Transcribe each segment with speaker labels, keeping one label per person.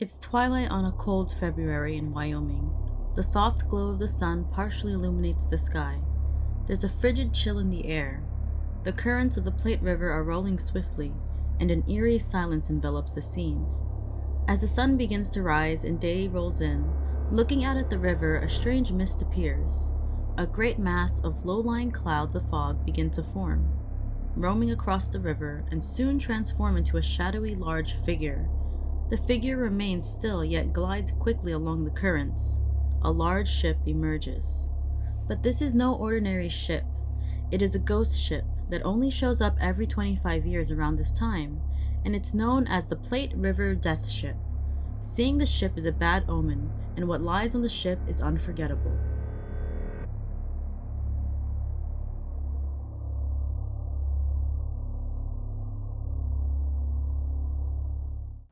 Speaker 1: It's twilight on a cold February in Wyoming. The soft glow of the sun partially illuminates the sky. There's a frigid chill in the air. The currents of the Platte River are rolling swiftly, and an eerie silence envelops the scene. As the sun begins to rise and day rolls in, looking out at the river, a strange mist appears. A great mass of low-lying clouds of fog begin to form, roaming across the river and soon transform into a shadowy large figure. The figure remains still yet glides quickly along the currents. A large ship emerges. But this is no ordinary ship. It is a ghost ship that only shows up every 25 years around this time, and it's known as the Platte River Death Ship. Seeing the ship is a bad omen, and what lies on the ship is unforgettable.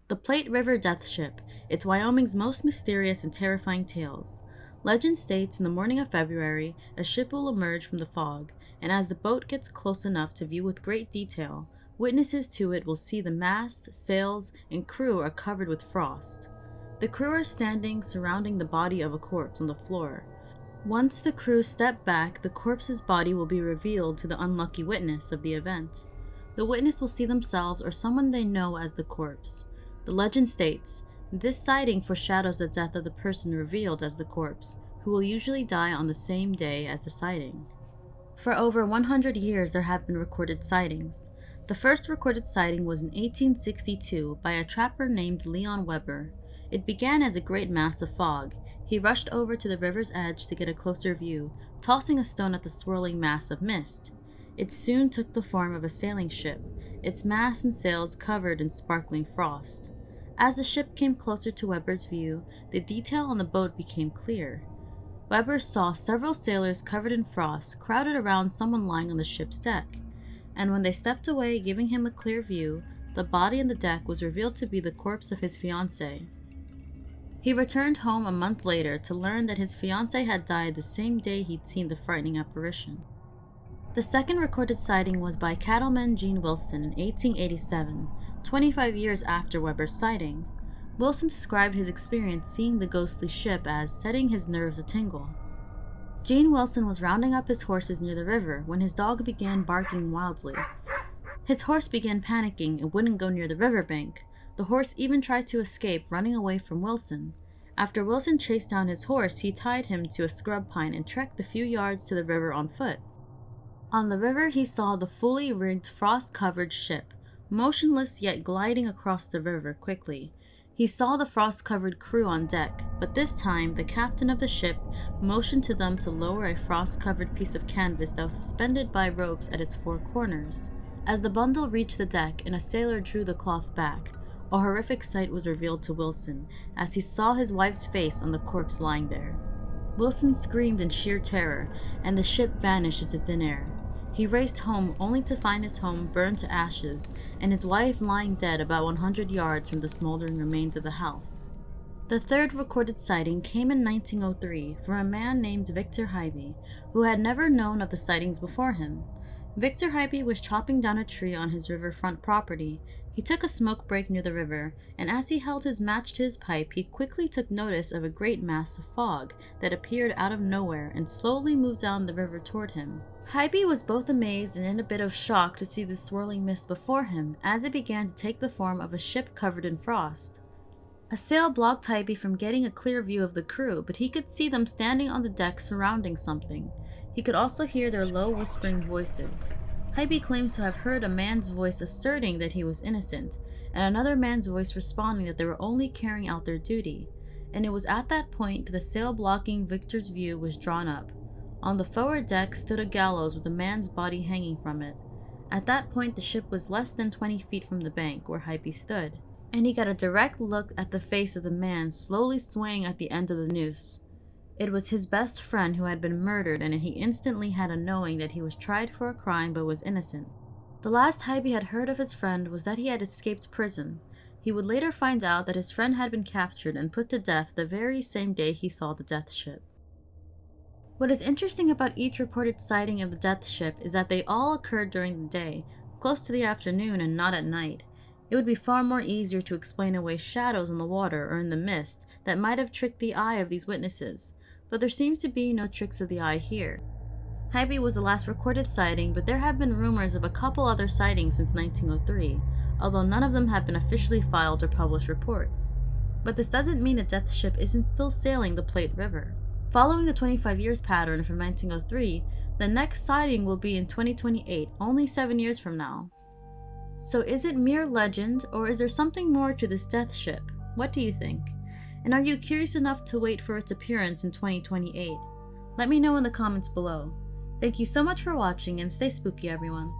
Speaker 1: The Platte River Death Ship. It's Wyoming's most mysterious and terrifying tales. Legend states in the morning of February, a ship will emerge from the fog, and as the boat gets close enough to view with great detail, witnesses to it will see the mast, sails, and crew are covered with frost. The crew are standing surrounding the body of a corpse on the floor. Once the crew step back, the corpse's body will be revealed to the unlucky witness of the event. The witness will see themselves or someone they know as the corpse. The legend states, this sighting foreshadows the death of the person revealed as the corpse, who will usually die on the same day as the sighting. For over 100 years there have been recorded sightings. The first recorded sighting was in 1862 by a trapper named Leon Weber. It began as a great mass of fog. He rushed over to the river's edge to get a closer view, tossing a stone at the swirling mass of mist. It soon took the form of a sailing ship, its mast and sails covered in sparkling frost. As the ship came closer to Weber's view, the detail on the boat became clear. Weber saw several sailors covered in frost crowded around someone lying on the ship's deck, and when they stepped away, giving him a clear view, the body on the deck was revealed to be the corpse of his fiancée. He returned home a month later to learn that his fiancée had died the same day he'd seen the frightening apparition. The second recorded sighting was by cattleman Gene Wilson in 1887, 25 years after Weber's sighting. Wilson described his experience seeing the ghostly ship as setting his nerves a-tingle. Gene Wilson was rounding up his horses near the river when his dog began barking wildly. His horse began panicking and wouldn't go near the riverbank. The horse even tried to escape, running away from Wilson. After Wilson chased down his horse, he tied him to a scrub pine and trekked the few yards to the river on foot. On the river, he saw the fully rigged, frost-covered ship, motionless yet gliding across the river quickly. He saw the frost-covered crew on deck, but this time the captain of the ship motioned to them to lower a frost-covered piece of canvas that was suspended by ropes at its four corners. As the bundle reached the deck and a sailor drew the cloth back, a horrific sight was revealed to Wilson as he saw his wife's face on the corpse lying there. Wilson screamed in sheer terror, and the ship vanished into thin air. He raced home only to find his home burned to ashes and his wife lying dead about 100 yards from the smoldering remains of the house. The third recorded sighting came in 1903 from a man named Victor Hybe, who had never known of the sightings before him. Victor Hybe was chopping down a tree on his riverfront property. He took a smoke break near the river, and as he held his match to his pipe, he quickly took notice of a great mass of fog that appeared out of nowhere and slowly moved down the river toward him. Hybe was both amazed and in a bit of shock to see the swirling mist before him as it began to take the form of a ship covered in frost. A sail blocked Hybe from getting a clear view of the crew, but he could see them standing on the deck surrounding something. He could also hear their low whispering voices. Hybe claims to have heard a man's voice asserting that he was innocent, and another man's voice responding that they were only carrying out their duty. And it was at that point that the sail blocking Victor's view was drawn up. On the forward deck stood a gallows with a man's body hanging from it. At that point, the ship was less than 20 feet from the bank where Hybe stood, and he got a direct look at the face of the man slowly swaying at the end of the noose. It was his best friend who had been murdered, and he instantly had a knowing that he was tried for a crime but was innocent. The last Hybe had heard of his friend was that he had escaped prison. He would later find out that his friend had been captured and put to death the very same day he saw the death ship. What is interesting about each reported sighting of the death ship is that they all occurred during the day, close to the afternoon and not at night. It would be far more easier to explain away shadows on the water or in the mist that might have tricked the eye of these witnesses, but there seems to be no tricks of the eye here. Hybe was the last recorded sighting, but there have been rumors of a couple other sightings since 1903, although none of them have been officially filed or published reports. But this doesn't mean the death ship isn't still sailing the Platte River. Following the 25 years pattern from 1903, the next sighting will be in 2028, only 7 years from now. So is it mere legend, or is there something more to this death ship? What do you think? And are you curious enough to wait for its appearance in 2028? Let me know in the comments below. Thank you so much for watching, and stay spooky, everyone.